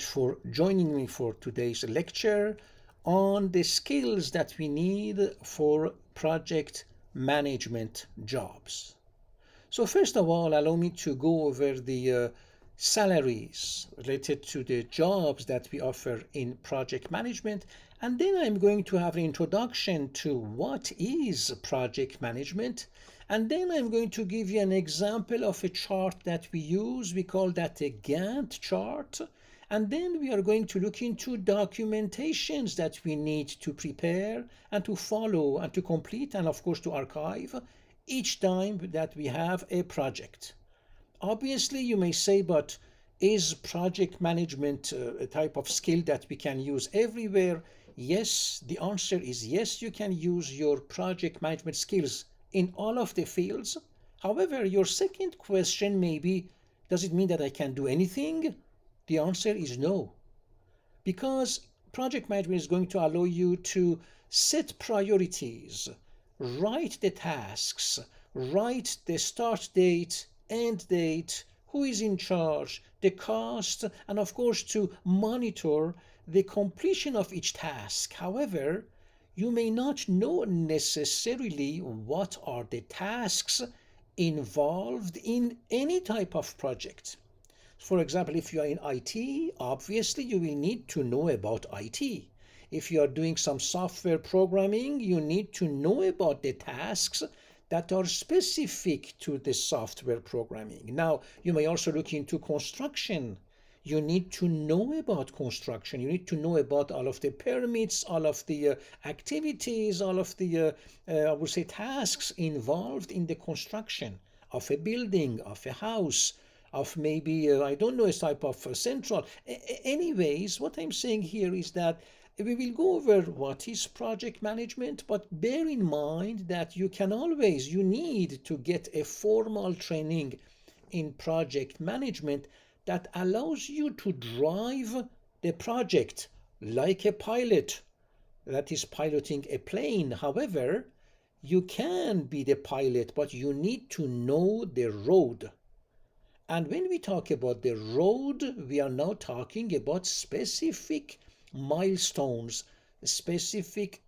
for joining me for today's lecture on the skills that we need for project management jobs. So first of all, allow me to go over the salaries related to the jobs that we offer in project management, and then I'm going to have an introduction to what is project management, and then I'm going to give you an example of a chart that we use. We call that a Gantt chart. And then we are going to look into documentations that we need to prepare and to follow and to complete and of course to archive each time that we have a project. Obviously, you may say, but is project management a type of skill that we can use everywhere? Yes, the answer is yes, you can use your project management skills in all of the fields. However, your second question may be, does it mean that I can do anything? The answer is no, because project management is going to allow you to set priorities, write the tasks, write the start date, end date, who is in charge, the cost, and of course to monitor the completion of each task. However, you may not know necessarily what are the tasks involved in any type of project. For example, if you are in IT, obviously you will need to know about IT. If you are doing some software programming, you need to know about the tasks that are specific to the software programming. Now, you may also look into construction. You need to know about construction. You need to know about all of the permits, all of the activities, all of the, I would say, tasks involved in the construction of a building, of a house, of maybe, I don't know, a type of central. Anyways, what I'm saying here is that we will go over what is project management, but bear in mind that you need to get a formal training in project management that allows you to drive the project like a pilot that is piloting a plane. However, you can be the pilot, but you need to know the road. And when we talk about the road, we are now talking about specific milestones, specific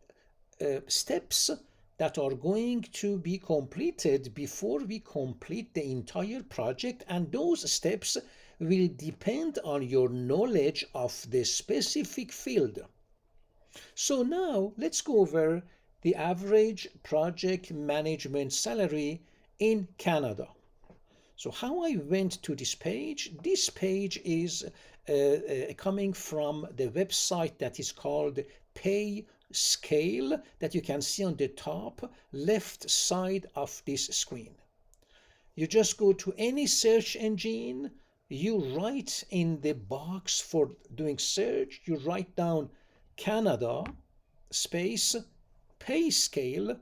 steps that are going to be completed before we complete the entire project. And those steps will depend on your knowledge of the specific field. So now let's go over the average project management salary in Canada. So how I went to this page is coming from the website that is called Pay Scale that you can see on the top left side of this screen. You just go to any search engine, you write in the box for doing search, you write down Canada space pay scale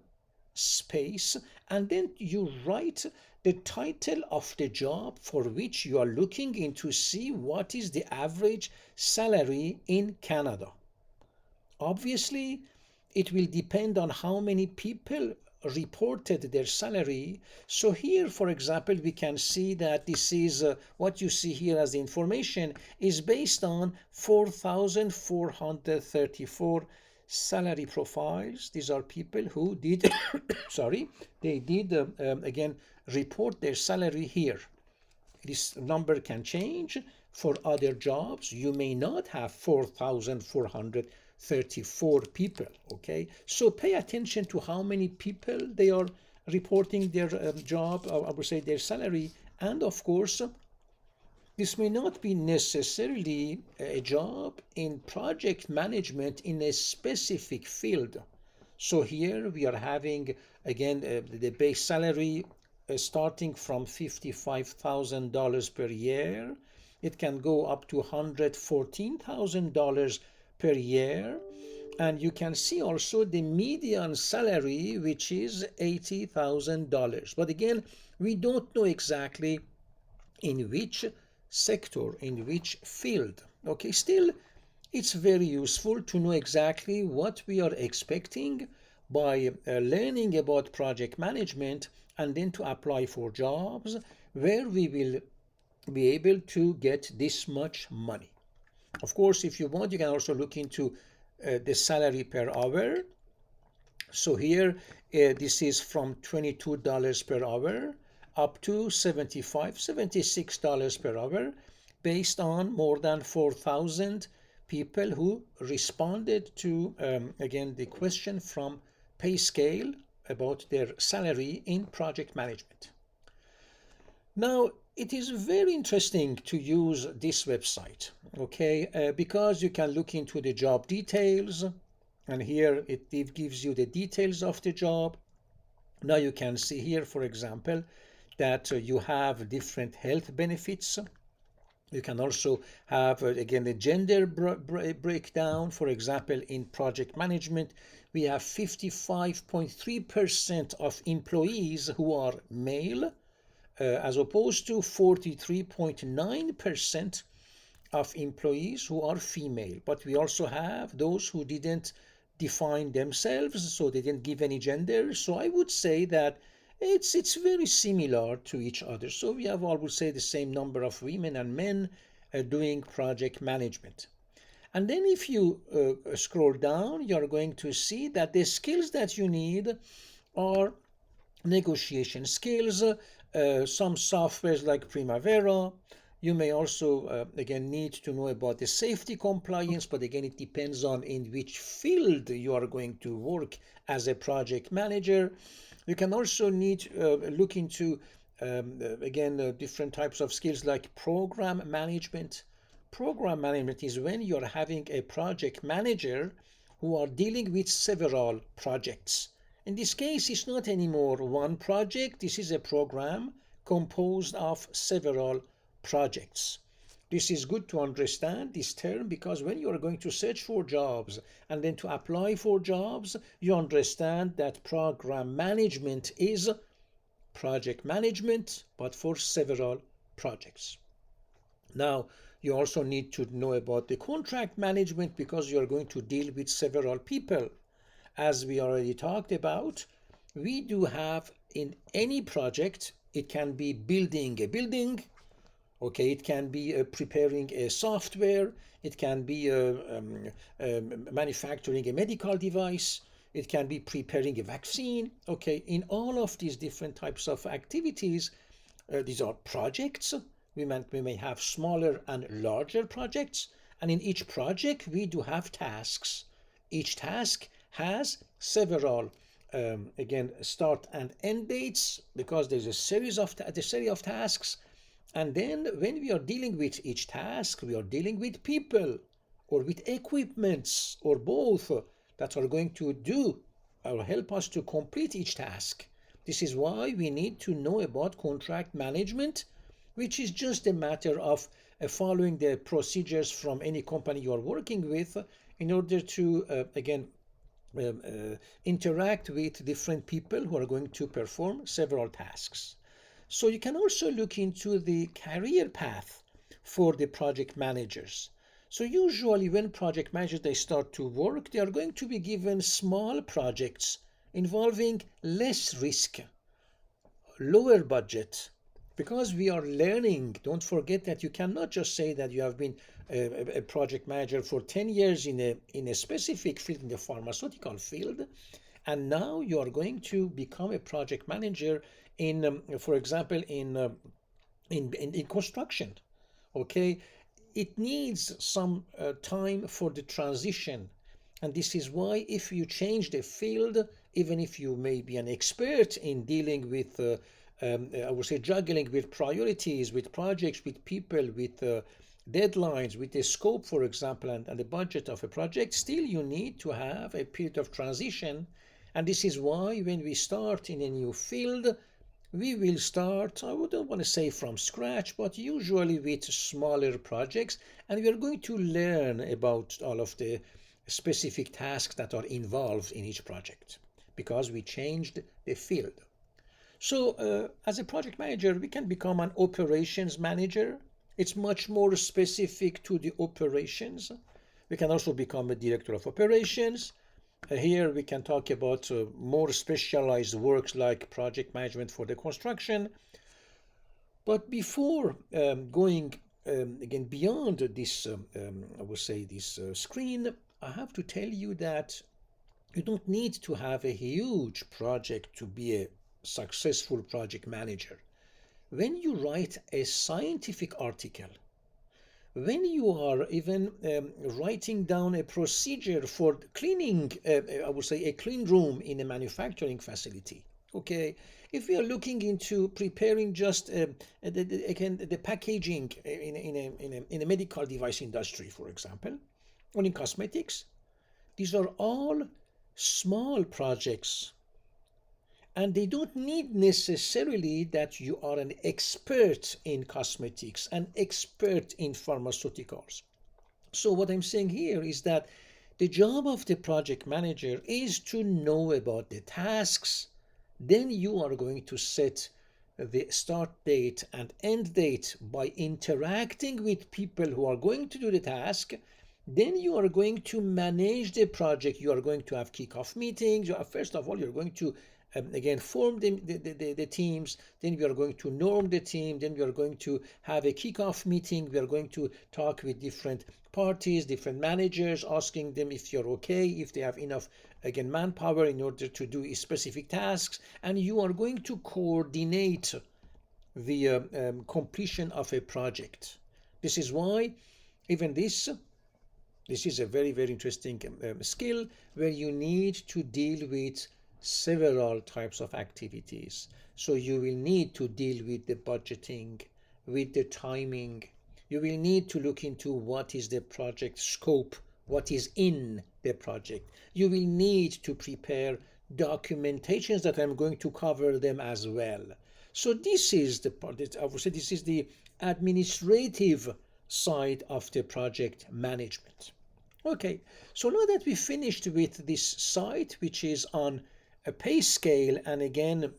space, and then you write the title of the job for which you are looking into see what is the average salary in Canada. Obviously, it will depend on how many people reported their salary. So here, for example, we can see that this is what you see here as the information is based on 4,434 salary profiles. These are people who did, sorry, they did again report their salary here. This number can change for other jobs. You may not have 4,434 people, okay? So pay attention to how many people they are reporting their job, or I would say their salary, and of course, this may not be necessarily a job in project management in a specific field. So here we are having again the base salary starting from $55,000 per year. It can go up to $114,000 per year. And you can see also the median salary, which is $80,000. But again, we don't know exactly in which sector, in which field. Okay, still, it's very useful to know exactly what we are expecting by learning about project management and then to apply for jobs where we will be able to get this much money. Of course, if you want, you can also look into the salary per hour. So here, this is from $22 per hour up to $75, $76 per hour, based on more than 4,000 people who responded to, again, the question from pay scale about their salary in project management. Now, it is very interesting to use this website, okay, because you can look into the job details, and here it gives you the details of the job. Now you can see here, for example, that you have different health benefits. You can also have, again, the gender breakdown. For example, in project management, we have 55.3% of employees who are male, as opposed to 43.9% of employees who are female. But we also have those who didn't define themselves, so they didn't give any gender. So I would say that it's very similar to each other. So we have, I would say, the same number of women and men doing project management. And then if you scroll down, you're going to see that the skills that you need are negotiation skills, some softwares like Primavera. You may also, again, need to know about the safety compliance, but again, it depends on in which field you are going to work as a project manager. You can also need look into, again, different types of skills like program management. Program management is when you're having a project manager who are dealing with several projects. In this case, it's not anymore one project. This is a program composed of several projects. This is good to understand this term, because when you are going to search for jobs and then to apply for jobs, you understand that program management is project management, but for several projects. Now, you also need to know about the contract management, because you are going to deal with several people. As we already talked about, we do have in any project, it can be building a building, okay, it can be preparing a software, it can be manufacturing a medical device, it can be preparing a vaccine. Okay, in all of these different types of activities, these are projects. We may have smaller and larger projects, and in each project we do have tasks. Each task has several, again, start and end dates, because there's a series of tasks. And then when we are dealing with each task, we are dealing with people or with equipments or both that are going to do or help us to complete each task. This is why we need to know about contract management, which is just a matter of following the procedures from any company you are working with in order to, again, interact with different people who are going to perform several tasks. So you can also look into the career path for the project managers. So usually when project managers they start to work, they are going to be given small projects involving less risk, lower budget, because we are learning. Don't forget that you cannot just say that you have been a project manager for 10 years in a specific field, in the pharmaceutical field, and now you are going to become a project manager in, for example, in construction. Okay, it needs some time for the transition, and this is why if you change the field, even if you may be an expert in dealing with, I would say, juggling with priorities, with projects, with people, with deadlines, with the scope, for example, and the budget of a project, still you need to have a period of transition. And this is why when we start in a new field, we will start, I wouldn't want to say from scratch, but usually with smaller projects, and we are going to learn about all of the specific tasks that are involved in each project, because we changed the field. So as a project manager, we can become an operations manager. It's much more specific to the operations. We can also become a director of operations. Here we can talk about more specialized works like project management for the construction. But before going again, beyond this, I would say, this screen, I have to tell you that you don't need to have a huge project to be a successful project manager. When you write a scientific article, when you are even writing down a procedure for cleaning, I would say, a clean room in a manufacturing facility, okay, if we are looking into preparing just again the packaging in a medical device industry, for example, or in cosmetics, these are all small projects, and they don't need necessarily that you are an expert in cosmetics, an expert in pharmaceuticals. So, what I'm saying here is that the job of the project manager is to know about the tasks. Then you are going to set the start date and end date by interacting with people who are going to do the task. Then you are going to manage the project. You are going to have kickoff meetings. First of all, you're going to again form the teams. Then we are going to norm the team. Then we are going to have a kickoff meeting. We are going to talk with different parties, different managers, asking them if you're okay, if they have enough again manpower in order to do specific tasks, and you are going to coordinate the completion of a project. This is why even this is a very, very interesting skill where you need to deal with several types of activities. So you will need to deal with the budgeting, with the timing. You will need to look into what is the project scope, what is in the project. You will need to prepare documentations that I'm going to cover them as well. So this is the part that I would say this is the administrative side of the project management. Okay, so now that we finished with this site, which is on a pay scale, and again,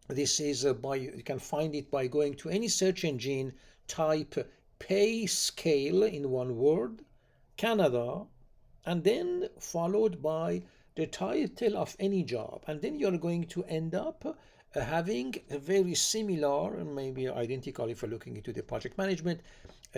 this is by you can find it by going to any search engine, type pay scale in one word, Canada, and then followed by the title of any job, and then you're going to end up having a very similar and maybe identical if you're looking into the project management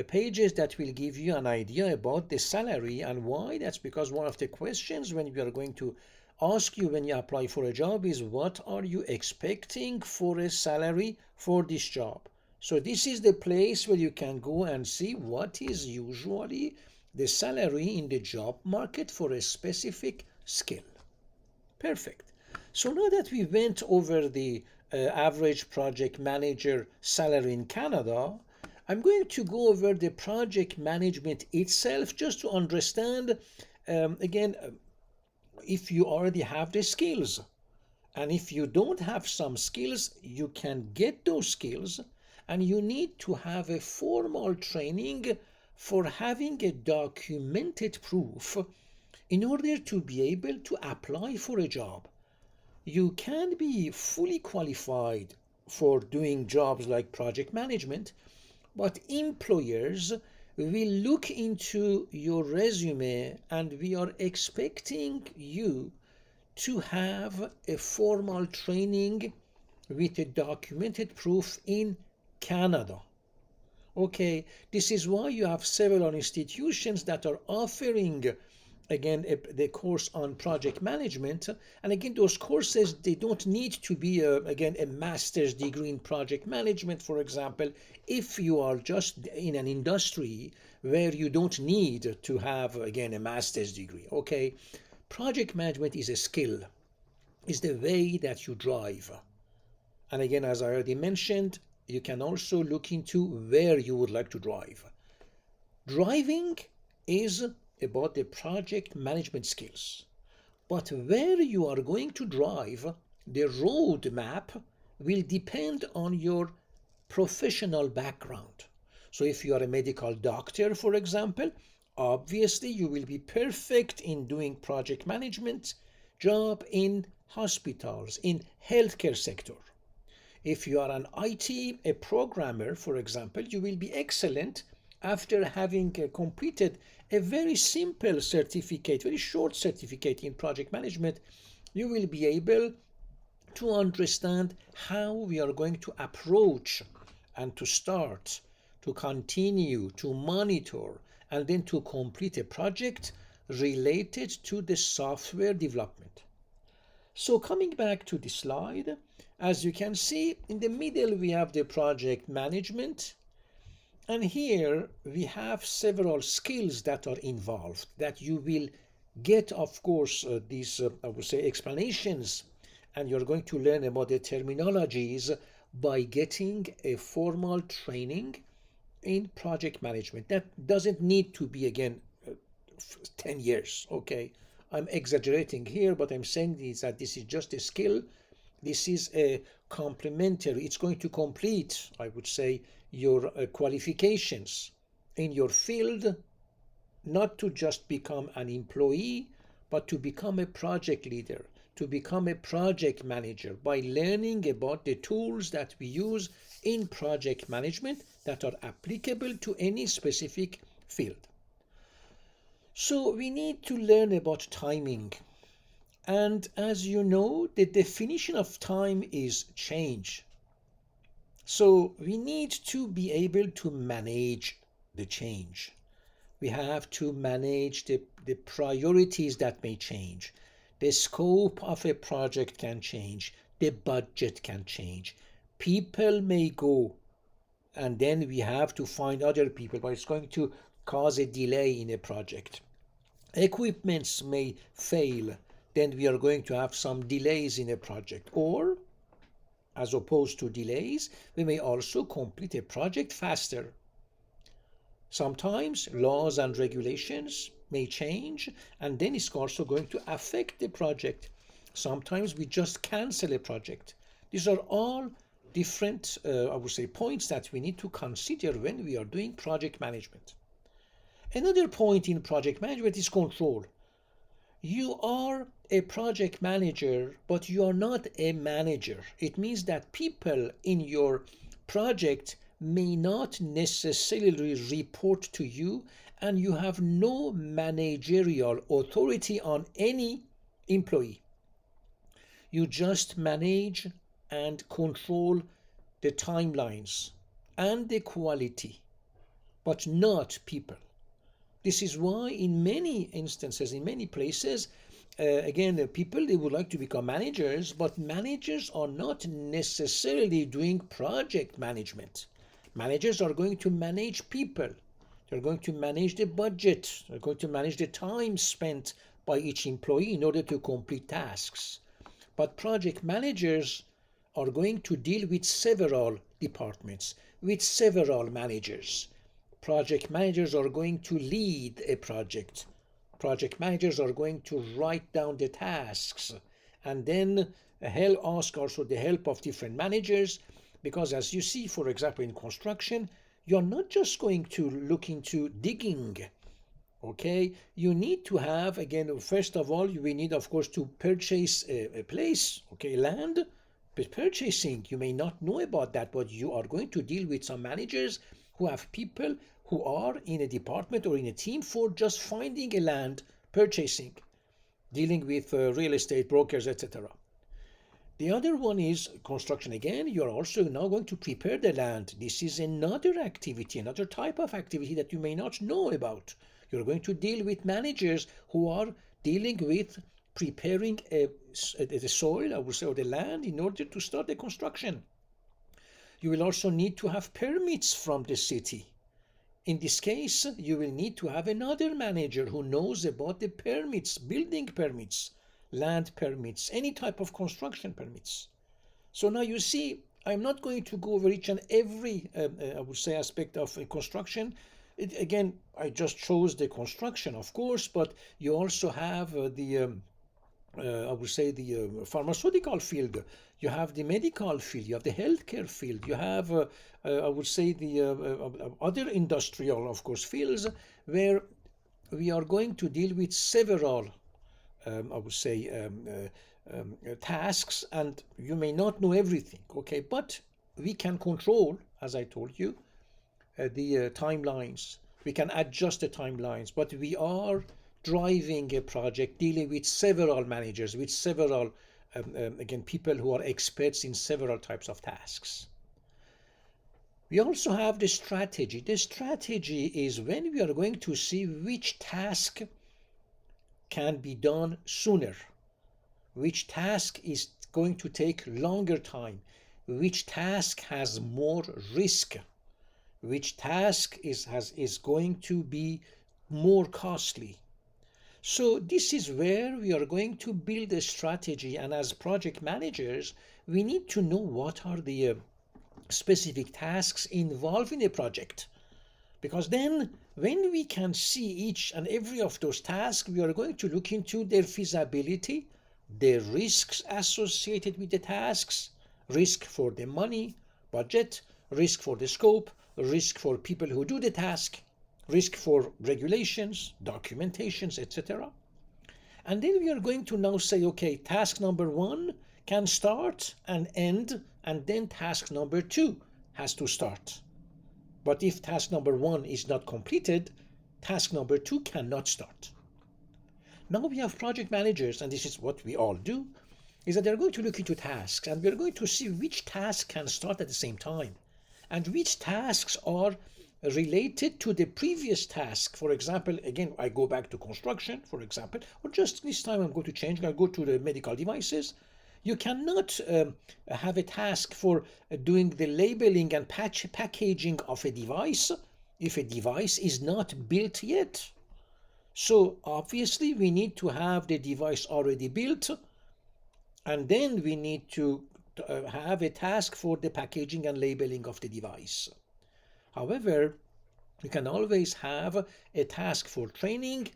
pages that will give you an idea about the salary. And why? That's because one of the questions when we are going to ask you when you apply for a job is what are you expecting for a salary for this job. So this is the place where you can go and see what is usually the salary in the job market for a specific skill. Perfect. So now that we went over the average project manager salary in Canada, I'm going to go over the project management itself just to understand again if you already have the skills. And if you don't have some skills, you can get those skills, and you need to have a formal training for having a documented proof in order to be able to apply for a job. You can be fully qualified for doing jobs like project management, but employers will look into your resume and we are expecting you to have a formal training with a documented proof in Canada. Okay, this is why you have several institutions that are offering again the course on project management, and again those courses they don't need to be again a master's degree in project management, for example, if you are just in an industry where you don't need to have again a master's degree. Okay, project management is a skill, is the way that you drive. And again, as I already mentioned, you can also look into where you would like to drive. Driving is about the project management skills, but where you are going to drive, the road map will depend on your professional background. So if you are a medical doctor, for example, obviously you will be perfect in doing project management job in hospitals, in healthcare sector. If you are an IT, a programmer, for example, you will be excellent after having completed a very simple certificate, very short certificate in project management. You will be able to understand how we are going to approach and to start to continue, to monitor, and then to complete a project related to the software development. So coming back to the slide, as you can see, in the middle we have the project management, and here we have several skills that are involved that you will get, of course, these, I would say, explanations, and you're going to learn about the terminologies by getting a formal training in project management. That doesn't need to be, again, 10 years, okay? I'm exaggerating here, but I'm saying is that this is just a skill. This is a complementary. It's going to complete, I would say, your qualifications in your field, not to just become an employee, but to become a project leader, to become a project manager by learning about the tools that we use in project management that are applicable to any specific field. So we need to learn about timing. And as you know, the definition of time is change. So we need to be able to manage the change. We have to manage the priorities that may change. The scope of a project can change. The budget can change. People may go, and then we have to find other people, but it's going to cause a delay in a project. Equipments may fail, then we are going to have some delays in a project. Or, as opposed to delays, we may also complete a project faster. Sometimes laws and regulations may change, and then it's also going to affect the project. Sometimes we just cancel a project. These are all different, I would say, points that we need to consider when we are doing project management. Another point in project management is control. You are a project manager, but you are not a manager. It means that people in your project may not necessarily report to you, and you have no managerial authority on any employee. You just manage and control the timelines and the quality, but not people. This is why in many instances, in many places, again, people, they would like to become managers, but managers are not necessarily doing project management. Managers are going to manage people. They're going to manage the budget. They're going to manage the time spent by each employee in order to complete tasks. But project managers are going to deal with several departments, with several managers. Project managers are going to lead a project. Project managers are going to write down the tasks and then ask also the help of different managers, because as you see, for example, in construction, you're not just going to look into digging. Okay, you need to have, again, first of all, we need, of course, to purchase a place, okay, land. But purchasing, you may not know about that, but you are going to deal with some managers who have people who are in a department or in a team for just finding a land, purchasing, dealing with real estate brokers, etc. The other one is construction. Again, you are also now going to prepare the land. This is another activity, another type of activity that you may not know about. You're going to deal with managers who are dealing with preparing the soil, I would say, or the land in order to start the construction. You will also need to have permits from the city. In this case, you will need to have another manager who knows about the permits, building permits, land permits, any type of construction permits. So now you see, I'm not going to go over each and every, I would say, aspect of construction. Again, I just chose the construction, of course, but you also have I would say, the pharmaceutical field, you have the medical field, you have the healthcare field, you have, I would say, the other industrial, of course, fields where we are going to deal with several, I would say, tasks, and you may not know everything, okay, but we can control, as I told you, the timelines. We can adjust the timelines, but we are driving a project, dealing with several managers, with several, again, people who are experts in several types of tasks. We also have the strategy. The strategy is when we are going to see which task can be done sooner, which task is going to take longer time, which task has more risk, which task is going to be more costly. So this is where we are going to build a strategy, and as project managers, we need to know what are the specific tasks involved in a project. Because then when we can see each and every of those tasks, we are going to look into their feasibility, the risks associated with the tasks, risk for the money, budget, risk for the scope, risk for people who do the task, risk for regulations, documentations, etc. And then we are going to now say, okay, task number 1 can start and end, and then task number 2 has to start. But if task number 1 is not completed, task number 2 cannot start. Now we have project managers, and this is what we all do, is that they're going to look into tasks, and we're going to see which task can start at the same time, and which tasks are related to the previous task. For example, again, I go back to construction, for example, or just this time I'm going to change, I'll go to the medical devices. You cannot have a task for doing the labeling and packaging of a device if a device is not built yet. So obviously we need to have the device already built, and then we need to have a task for the packaging and labeling of the device. However, you can always have a task for training,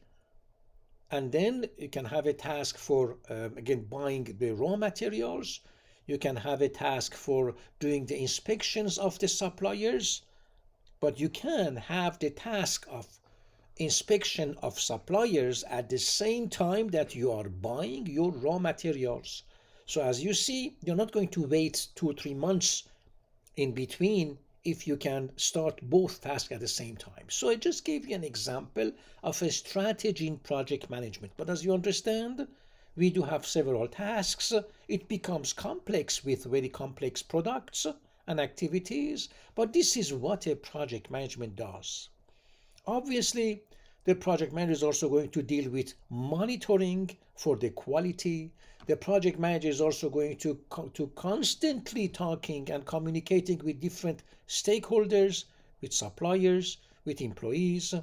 and then you can have a task for, again, buying the raw materials. You can have a task for doing the inspections of the suppliers, but you can have the task of inspection of suppliers at the same time that you are buying your raw materials. So as you see, you're not going to wait 2 or 3 months in between if you can start both tasks at the same time. So I just gave you an example of a strategy in project management. But as you understand, we do have several tasks. It becomes complex with very complex products and activities, but this is what a project management does. Obviously, the project manager is also going to deal with monitoring for the quality. The project manager is also going to constantly talking and communicating with different stakeholders, with suppliers, with employees,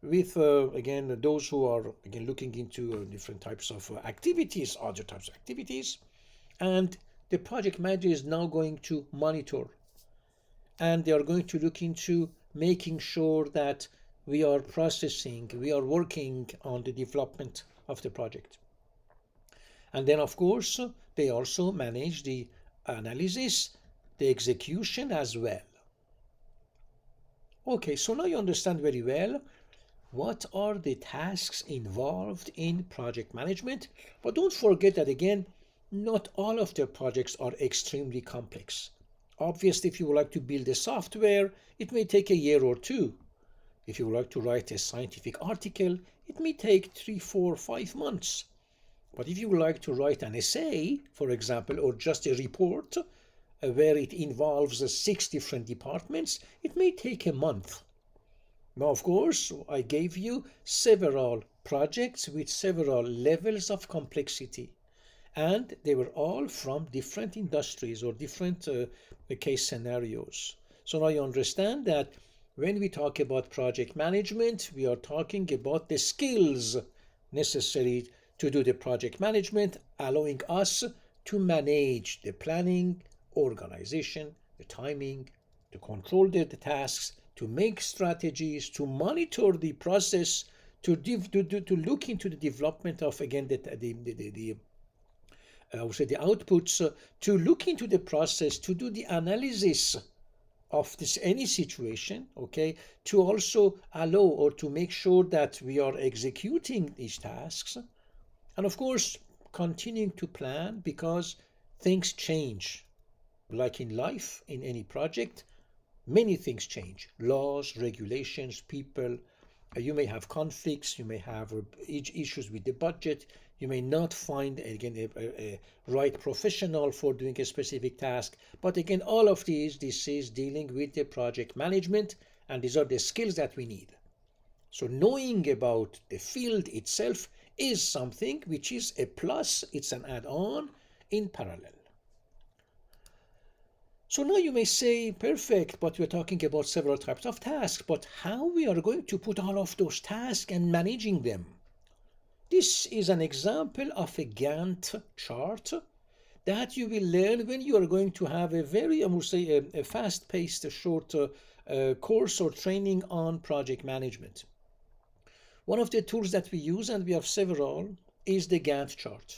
with again those who are again looking into different types of activities, other types of activities. And the project manager is now going to monitor, and they are going to look into making sure that we are processing, we are working on the development of the project. And then, of course, they also manage the analysis, the execution as well. Okay, so now you understand very well what are the tasks involved in project management. But don't forget that, again, not all of the projects are extremely complex. Obviously, if you would like to build a software, it may take a year or 2. If you would like to write a scientific article, it may take 3, 4, 5 months. But if you would like to write an essay, for example, or just a report where it involves 6 different departments, it may take a month. Now, of course, I gave you several projects with several levels of complexity, and they were all from different industries or different case scenarios. So now you understand that when we talk about project management, we are talking about the skills necessary to do the project management, allowing us to manage the planning, organization, the timing, to control the tasks, to make strategies, to monitor the process, to look into the development of, again, I would say the outputs, to look into the process, to do the analysis of this any situation, okay, to also allow or to make sure that we are executing these tasks, and of course continuing to plan, because things change. Like in life, in any project, many things change. Laws, regulations, people. You may have conflicts, you may have issues with the budget, You may not find, again, a right professional for doing a specific task. But again, all of these, this is dealing with the project management, and these are the skills that we need. So knowing about the field itself is something which is a plus, it's an add-on in parallel. So now you may say, perfect, but we're talking about several types of tasks, but how we are going to put all of those tasks and managing them? This is an example of a Gantt chart that you will learn when you are going to have a very, I would say, a fast-paced short course or training on project management. One of the tools that we use, and we have several, is the Gantt chart.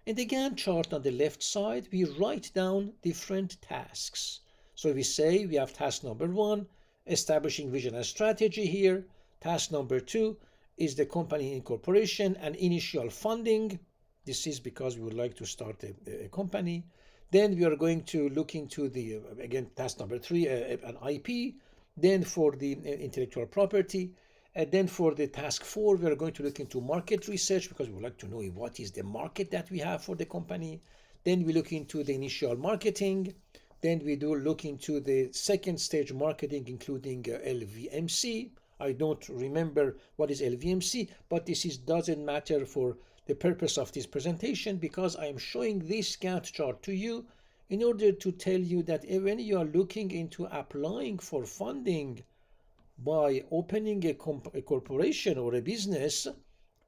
In the Gantt chart on the left side, we write down different tasks. So we say we have task number 1, establishing vision and strategy here. Task number 2 is the company incorporation and initial funding. This is because we would like to start a company. Then we are going to look into the, again, task number 3, an IP. Then for the intellectual property. And then for the task 4, we are going to look into market research because we would like to know what is the market that we have for the company. Then we look into the initial marketing. Then we do look into the second stage marketing, including LVMC. I don't remember what is LVMC, but this doesn't matter for the purpose of this presentation because I am showing this Gantt chart to you in order to tell you that when you are looking into applying for funding by opening a corporation or a business,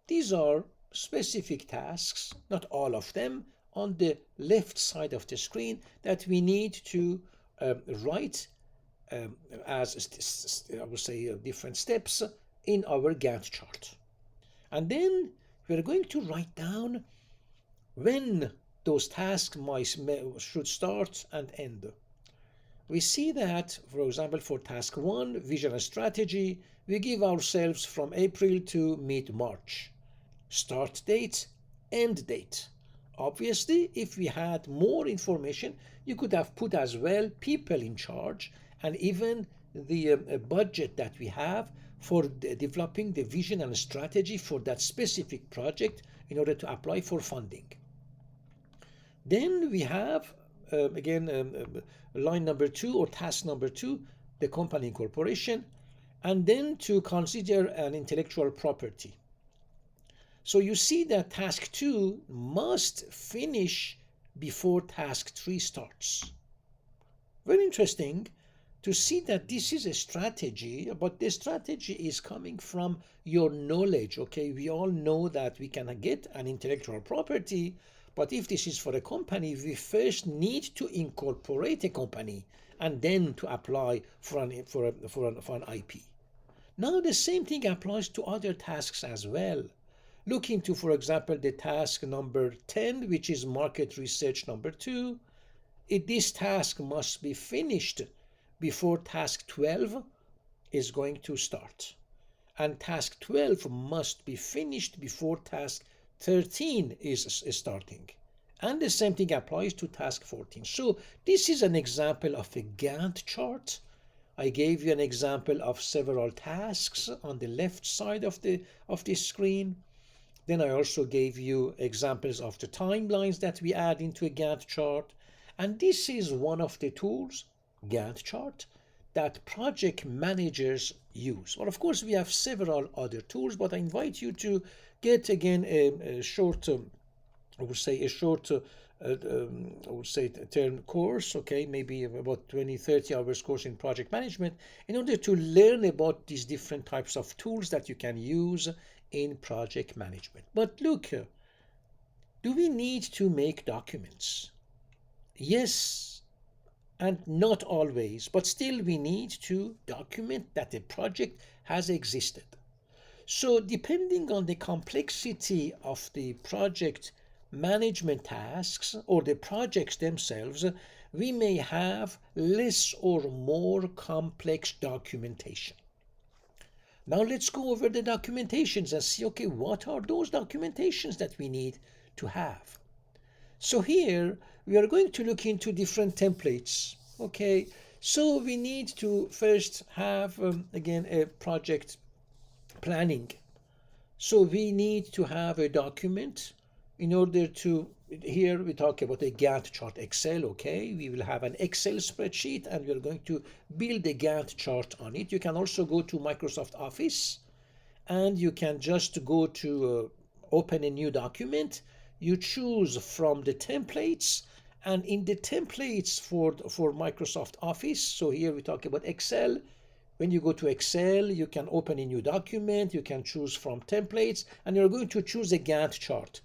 these are specific tasks, not all of them, on the left side of the screen that we need to write as, I would say, different steps in our Gantt chart. And then we're going to write down when those tasks should start and end. We see that, for example, for task 1, vision and strategy, we give ourselves from April to mid-March. Start date, end date. Obviously, if we had more information, you could have put as well people in charge and even the budget that we have for developing the vision and strategy for that specific project in order to apply for funding. Then we have line number 2 or task number 2, the company incorporation, and then to consider an intellectual property. So you see that task 2 must finish before task 3 starts. Very interesting to see that this is a strategy, but the strategy is coming from your knowledge. Okay, we all know that we can get an intellectual property, but if this is for a company, we first need to incorporate a company and then to apply for an IP. Now the same thing applies to other tasks as well. Look into, for example, the task number 10, which is market research number 2. This task must be finished before task 12 is going to start. And task 12 must be finished before task 13 is starting. And the same thing applies to task 14. So this is an example of a Gantt chart. I gave you an example of several tasks on the left side of the screen. Then I also gave you examples of the timelines that we add into a Gantt chart. And this is one of the tools, Gantt chart, that project managers use. Well, of course, we have several other tools, but I invite you to get again a short, I would say term course, okay, maybe about 20-30 hours course in project management in order to learn about these different types of tools that you can use in project management. But look, do we need to make documents? Yes, and not always, but still we need to document that the project has existed. So depending on the complexity of the project management tasks or the projects themselves, we may have less or more complex documentation. Now let's go over the documentations and see, okay, what are those documentations that we need to have? So here we are going to look into different templates. Okay, so we need to first have again a project planning. So we need to have a document in order to, here we talk about a Gantt chart, Excel, okay? We will have an Excel spreadsheet and we're going to build a Gantt chart on it. You can also go to Microsoft Office and you can just go to open a new document. You choose from the templates, and in the templates for Microsoft Office, so here we talk about Excel. When you go to Excel, you can open a new document, you can choose from templates, and you're going to choose a Gantt chart.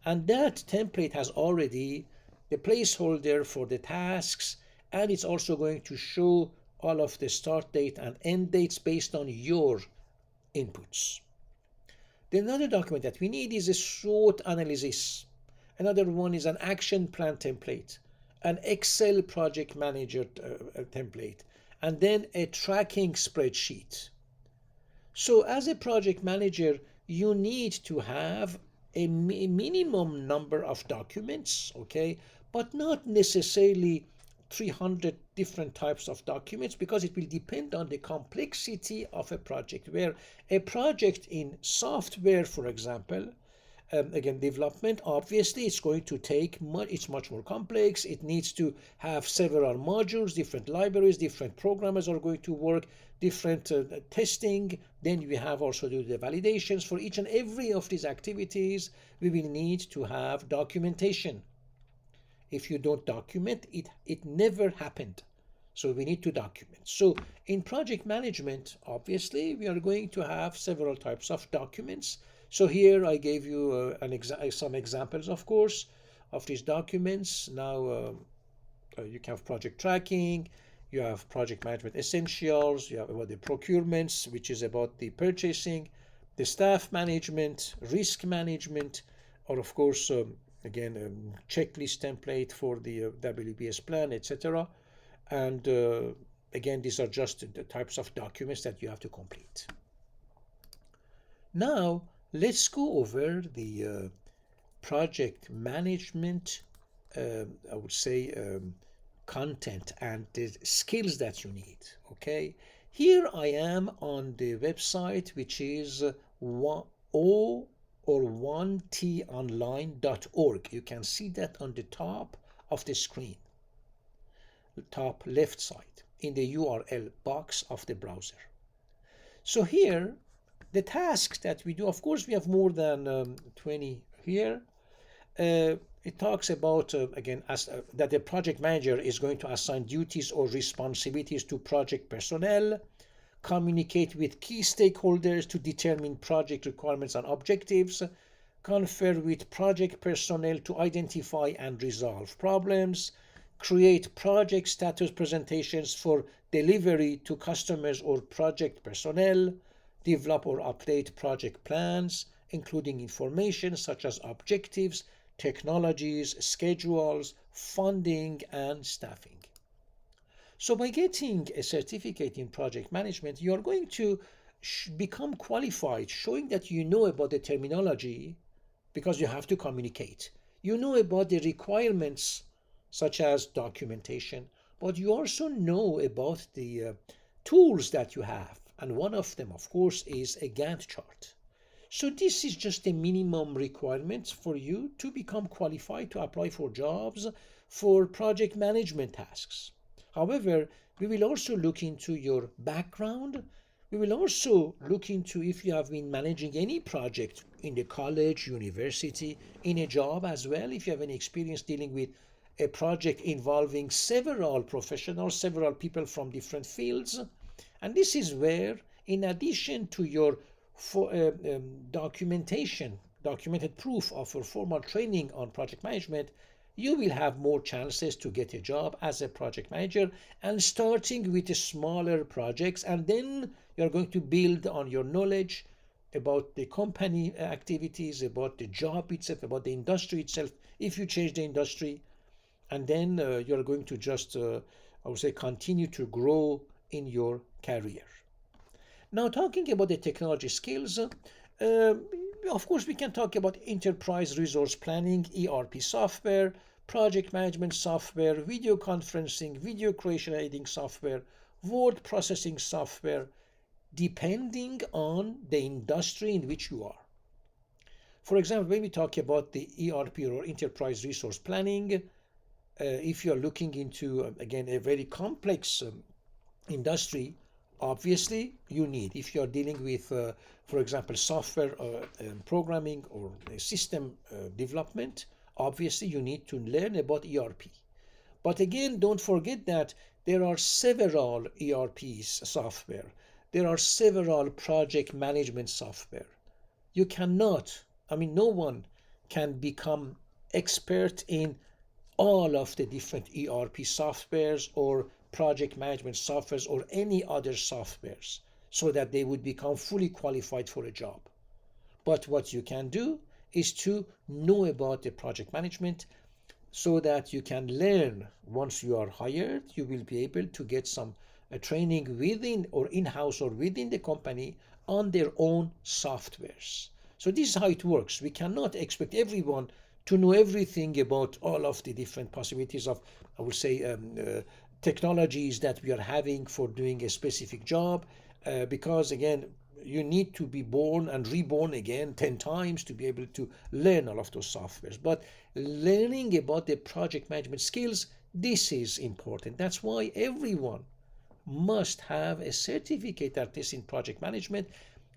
And that template has already the placeholder for the tasks, and it's also going to show all of the start date and end dates based on your inputs. The another document that we need is a SWOT analysis. Another one is an action plan template, an Excel project manager template, and then a tracking spreadsheet. So as a project manager, you need to have a minimum number of documents, okay, but not necessarily 300 different types of documents, because it will depend on the complexity of a project. Where a project in software, for example, again, development, obviously it's going to take much, it's much more complex. It needs to have several modules, different libraries, different programmers are going to work, different testing. Then we have also do the validations. For each and every of these activities, we will need to have documentation. If you don't document it, it never happened. So we need to document. So in project management, obviously, we are going to have several types of documents. So here I gave you some examples, of course, of these documents. Now you can have project tracking, you have project management essentials, you have about the procurements, which is about the purchasing, the staff management, risk management, or of course, again, checklist template for the WBS plan, etc. And again, these are just the types of documents that you have to complete. Now, let's go over the project management, I would say, content and the skills that you need. Okay, here I am on the website, which is o or 1tonline.org. You can see that on the top of the screen, the top left side in the URL box of the browser. So here, the tasks that we do, of course, we have more than 20 here. It talks about, again, that the project manager is going to assign duties or responsibilities to project personnel, communicate with key stakeholders to determine project requirements and objectives, confer with project personnel to identify and resolve problems, create project status presentations for delivery to customers or project personnel, develop or update project plans, including information such as objectives, technologies, schedules, funding, and staffing. So by getting a certificate in project management, you are going to become qualified, showing that you know about the terminology, because you have to communicate. You know about the requirements such as documentation, but you also know about the tools that you have. And one of them, of course, is a Gantt chart. So this is just a minimum requirement for you to become qualified to apply for jobs for project management tasks. However, we will also look into your background. We will also look into if you have been managing any project in the college, university, in a job as well, if you have any experience dealing with a project involving several professionals, several people from different fields. And this is where, in addition to your documented proof of your formal training on project management, you will have more chances to get a job as a project manager, and starting with the smaller projects, and then you're going to build on your knowledge about the company activities, about the job itself, about the industry itself, if you change the industry, and then you're going to just, I would say, continue to grow in your career. Now, talking about the technology skills, of course, we can talk about enterprise resource planning, ERP software, project management software, video conferencing, video creation editing software, word processing software, depending on the industry in which you are. For example, when we talk about the ERP or enterprise resource planning, if you're looking into, again, a very complex industry, obviously you need, if you're dealing with, for example, software programming or system development, obviously you need to learn about ERP. But again, don't forget that there are several ERPs software. There are several project management software. You cannot, I mean, no one can become expert in all of the different ERP softwares or project management softwares or any other softwares so that they would become fully qualified for a job. But what you can do is to know about the project management so that you can learn. Once you are hired, you will be able to get some training within or in-house or within the company on their own softwares. So this is how it works. We cannot expect everyone to know everything about all of the different possibilities of, I would say, technologies that we are having for doing a specific job, because again, you need to be born and reborn again 10 times to be able to learn all of those softwares. But learning about the project management skills, this is important. That's why everyone must have a certificate at this in project management,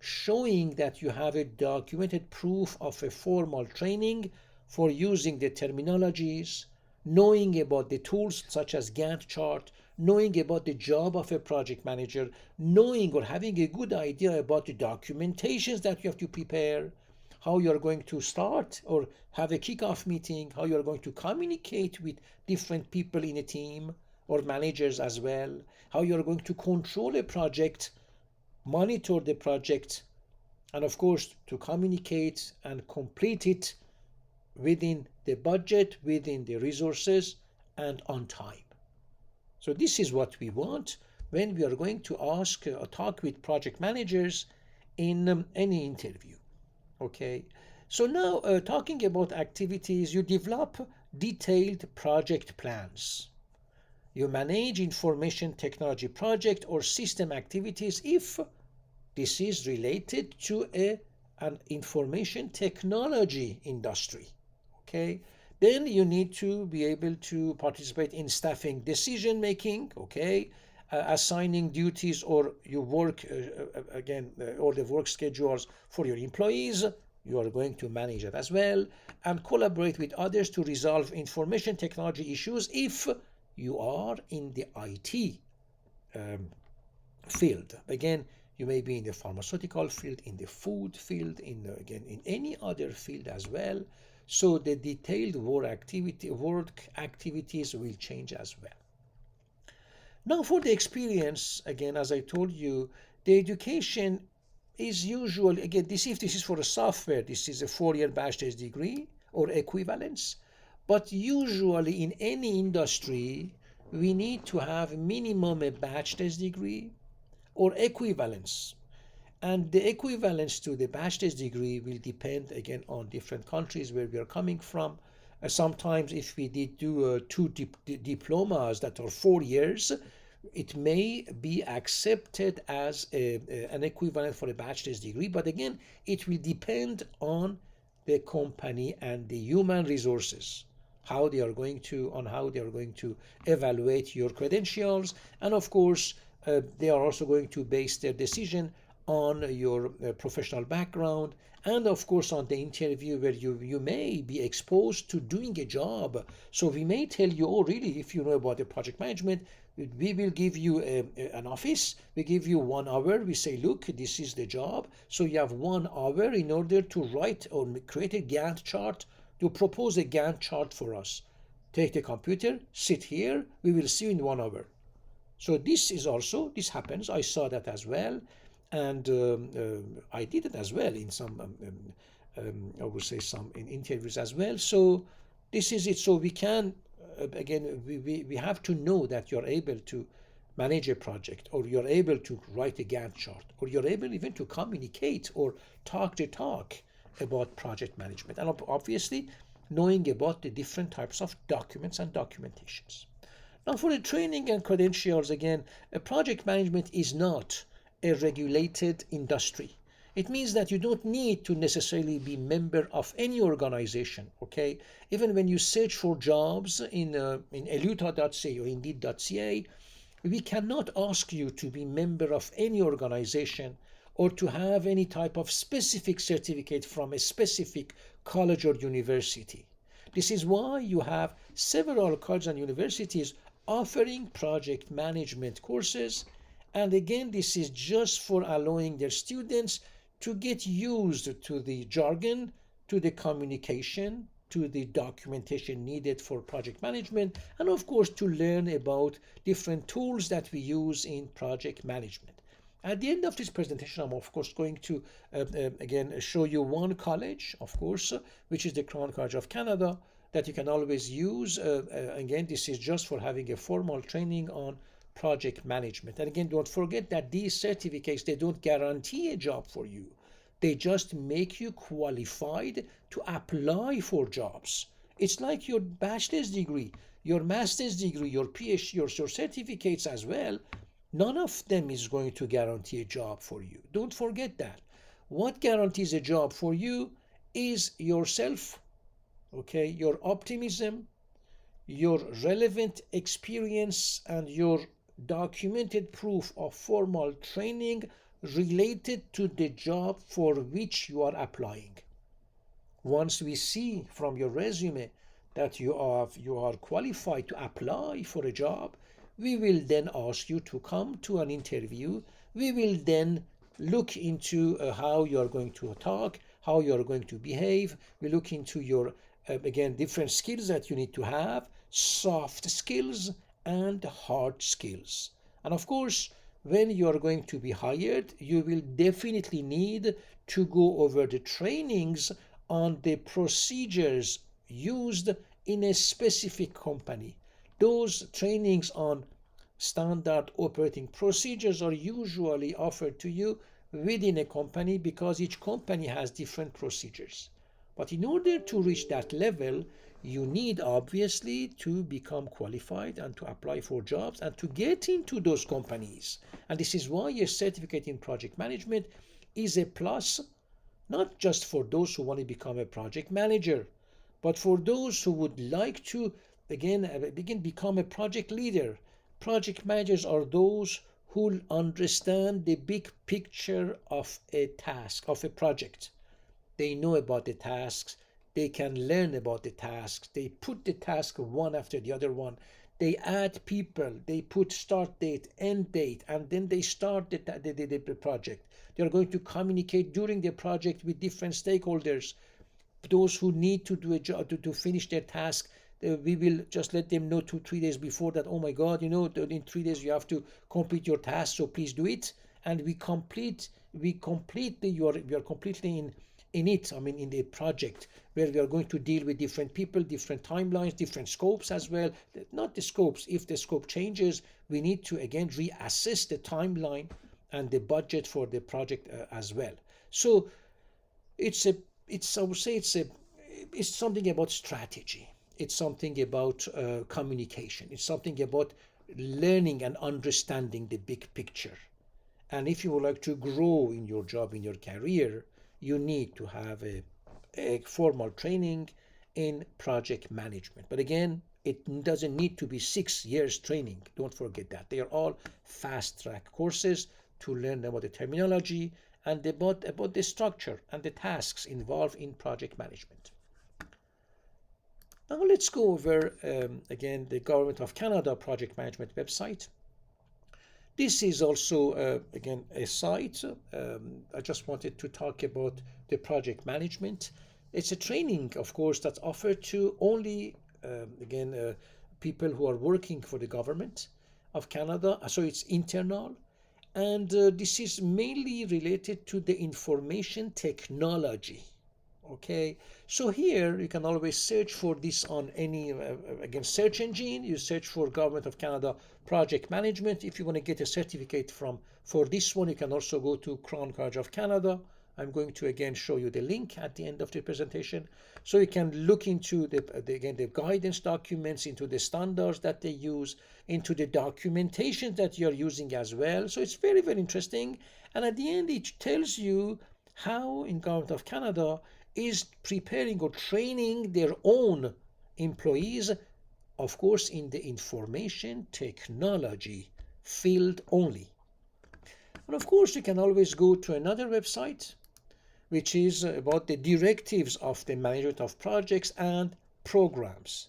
showing that you have a documented proof of a formal training for using the terminologies, knowing about the tools such as Gantt chart, knowing about the job of a project manager, knowing or having a good idea about the documentations that you have to prepare, how you are going to start or have a kickoff meeting, how you are going to communicate with different people in a team or managers as well, how you are going to control a project, monitor the project, and of course to communicate and complete it within the budget, within the resources, and on time. So this is what we want when we are going to ask or talk with project managers in any interview. Okay. So now talking about activities, you develop detailed project plans. You manage information technology project or system activities if this is related to an information technology industry. Okay. Then you need to be able to participate in staffing decision making. Okay. Assigning duties or your work, or the work schedules for your employees. You are going to manage it as well, and collaborate with others to resolve information technology issues if you are in the IT field. Again, you may be in the pharmaceutical field, in the food field, in any other field as well. So the detailed work activities will change as well. Now for the experience, again, as I told you, the education is usually, again, if this is for a software, this is a 4-year bachelor's degree or equivalence. But usually in any industry, we need to have minimum a bachelor's degree or equivalence. And the equivalence to the bachelor's degree will depend again on different countries where we are coming from. Sometimes if we did do two diplomas that are 4 years, it may be accepted as an equivalent for a bachelor's degree. But again, it will depend on the company and the human resources, how they are going to evaluate your credentials. And of course, they are also going to base their decision on your professional background, and of course on the interview where you may be exposed to doing a job. So we may tell you, oh really, if you know about the project management, we will give you an office, we give you 1 hour, we say, look, this is the job, so you have 1 hour in order to write or create a Gantt chart, to propose a Gantt chart for us. Take the computer, sit here, we will see you in 1 hour. So this happens, I saw that as well. And I did it as well in some, I would say, some in interviews as well. So this is it. So we can, again, we have to know that you're able to manage a project, or you're able to write a Gantt chart, or you're able even to communicate or talk the talk about project management. And obviously, knowing about the different types of documents and documentations. Now for the training and credentials, again, project management is not a regulated industry. It means that you don't need to necessarily be member of any organization, okay? Even when you search for jobs in eluta.ca or indeed.ca, we cannot ask you to be member of any organization or to have any type of specific certificate from a specific college or university. This is why you have several colleges and universities offering project management courses. And again, this is just for allowing their students to get used to the jargon, to the communication, to the documentation needed for project management, and of course to learn about different tools that we use in project management. At the end of this presentation, I'm of course going to again show you one college, of course, which is the Crown College of Canada, that you can always use. Again, this is just for having a formal training on project management. And again, don't forget that these certificates, they don't guarantee a job for you. They just make you qualified to apply for jobs. It's like your bachelor's degree, your master's degree, your PhD, your certificates as well. None of them is going to guarantee a job for you. Don't forget that. What guarantees a job for you is yourself, okay, your optimism, your relevant experience, and your documented proof of formal training related to the job for which you are applying. Once we see from your resume that you are qualified to apply for a job, we will then ask you to come to an interview. We will then look into how you are going to talk, how you are going to behave. We look into your again different skills that you need to have, soft skills and hard skills. And of course, when you are going to be hired, you will definitely need to go over the trainings on the procedures used in a specific company. Those trainings on standard operating procedures are usually offered to you within a company because each company has different procedures. But in order to reach that level, you need obviously to become qualified and to apply for jobs and to get into those companies. And this is why a certificate in project management is a plus, not just for those who want to become a project manager, but for those who would like to become a project leader. Project managers are those who understand the big picture of a task, of a project. They know about the tasks, they can learn about the tasks, they put the task one after the other one, they add people, they put start date, end date, and then they start the project. They are going to communicate during the project with different stakeholders. Those who need to do a job to finish their task, we will just let them know 2-3 days before that, oh my god, in 3 days you have to complete your task, so please do it. And we are completely in it, I mean in the project, where we are going to deal with different people, different timelines, different scopes as well. Not the scopes, if the scope changes, we need to again reassess the timeline and the budget for the project as well. So I would say it's something about strategy. It's something about communication. It's something about learning and understanding the big picture. And if you would like to grow in your job, in your career, you need to have a formal training in project management. But again, it doesn't need to be 6 years training. Don't forget that. They are all fast track courses to learn about the terminology and about the structure and the tasks involved in project management. Now let's go over again the Government of Canada Project Management website. This is also again a site. I just wanted to talk about the project management. It's a training, of course, that's offered to only people who are working for the government of Canada. So it's internal, and this is mainly related to the information technology. Okay, so here you can always search for this on any again search engine. You search for Government of Canada Project Management. If you want to get a certificate for this one, you can also go to Crown College of Canada. I'm going to again show you the link at the end of the presentation, so you can look into the guidance documents, into the standards that they use, into the documentation that you're using as well. So it's very, very interesting, and at the end it tells you how in Government of Canada is preparing or training their own employees, of course, in the information technology field only. And of course, you can always go to another website, which is about the directives of the management of projects and programs.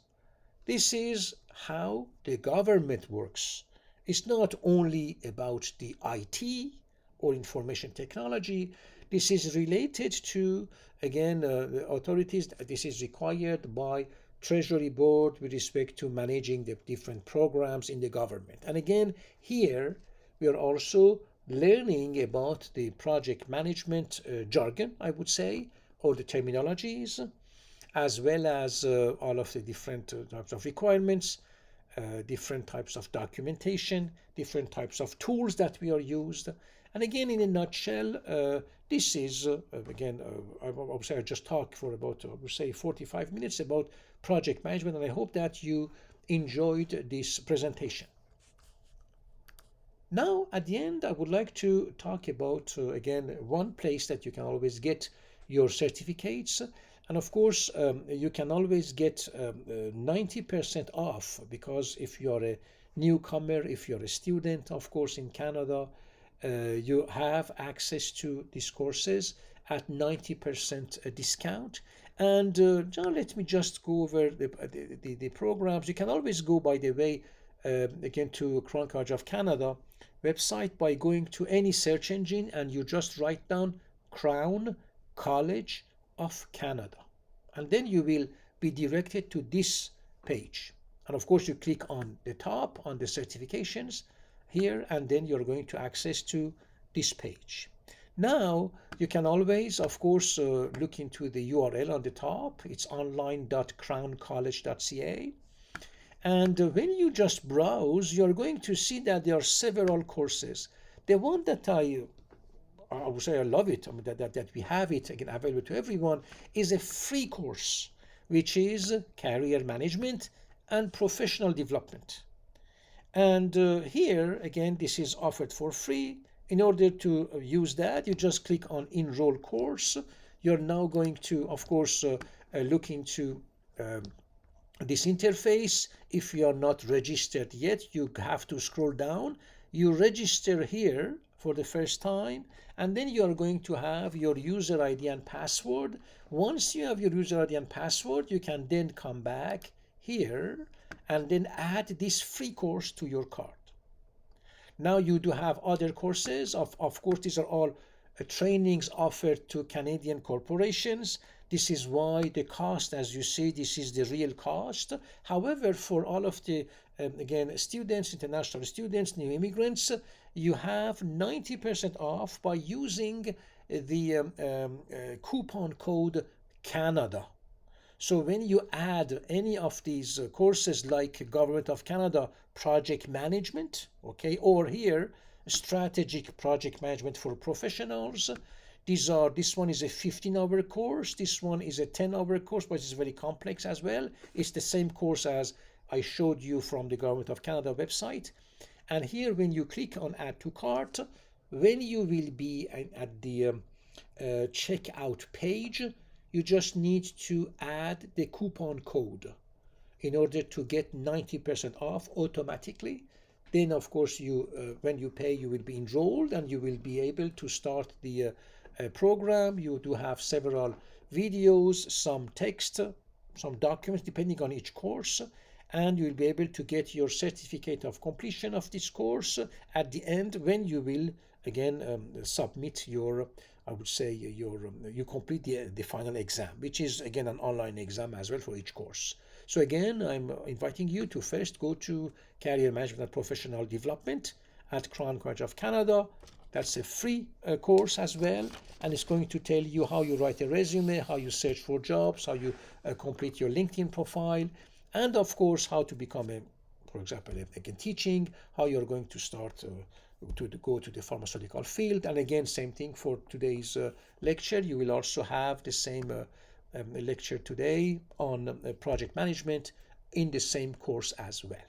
This is how the government works. It's not only about the IT or information technology. This is related to, again, the authorities. This is required by Treasury Board with respect to managing the different programs in the government. And again, here we are also learning about the project management jargon, I would say, or the terminologies, as well as all of the different types of requirements, different types of documentation, different types of tools that we are used. And again, in a nutshell, this is, again, I would say I just talk for about, I would say, 45 minutes about project management, and I hope that you enjoyed this presentation. Now, at the end, I would like to talk about, again, one place that you can always get your certificates. And of course, you can always get 90% off, because if you're a newcomer, if you're a student, of course, in Canada, you have access to these courses at 90% discount. And John, let me just go over the programs. You can always go, by the way, again, to Crown College of Canada website by going to any search engine, and you just write down Crown College of Canada, and then you will be directed to this page. And of course, you click on the top on the certifications here, and then you're going to access to this page. Now you can always, of course, look into the URL on the top. It's online.crowncollege.ca. And when you just browse, you're going to see that there are several courses. The one that I would say I love it, I mean, that we have it again available to everyone, is a free course, which is career management and professional development. And here, again, this is offered for free. In order to use that, you just click on Enroll Course. You're now going to, of course, look into this interface. If you are not registered yet, you have to scroll down. You register here for the first time, and then you are going to have your user ID and password. Once you have your user ID and password, you can then come back here and then add this free course to your cart. Now you do have other courses. Of course, these are all trainings offered to Canadian corporations. This is why the cost, as you see, this is the real cost. However, for all of the, again, students, international students, new immigrants, you have 90% off by using the coupon code Canada. So when you add any of these courses like Government of Canada Project Management, okay, or here Strategic Project Management for Professionals, this one is a 15-hour course, this one is a 10-hour course, but it's very complex as well. It's the same course as I showed you from the Government of Canada website. And here, when you click on Add to Cart, when you will be at the checkout page, you just need to add the coupon code in order to get 90% off automatically. Then, of course, when you pay, you will be enrolled and you will be able to start the program. You do have several videos, some text, some documents, depending on each course, and you will be able to get your certificate of completion of this course at the end, when you will again submit your, I would say, you complete the final exam, which is again an online exam as well for each course. So again, I'm inviting you to first go to Career Management and Professional Development at Crown College of Canada. That's a free course as well, and it's going to tell you how you write a resume, how you search for jobs, how you complete your LinkedIn profile, and of course how to become for example, again, teaching, how you're going to start to go to the pharmaceutical field. And again, same thing for today's lecture. You will also have the same lecture today on project management in the same course as well.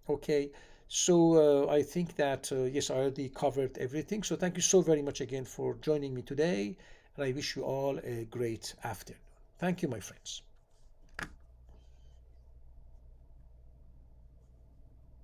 Okay, so I think that yes, I already covered everything. So thank you so very much again for joining me today, and I wish you all a great afternoon. Thank you, my friends.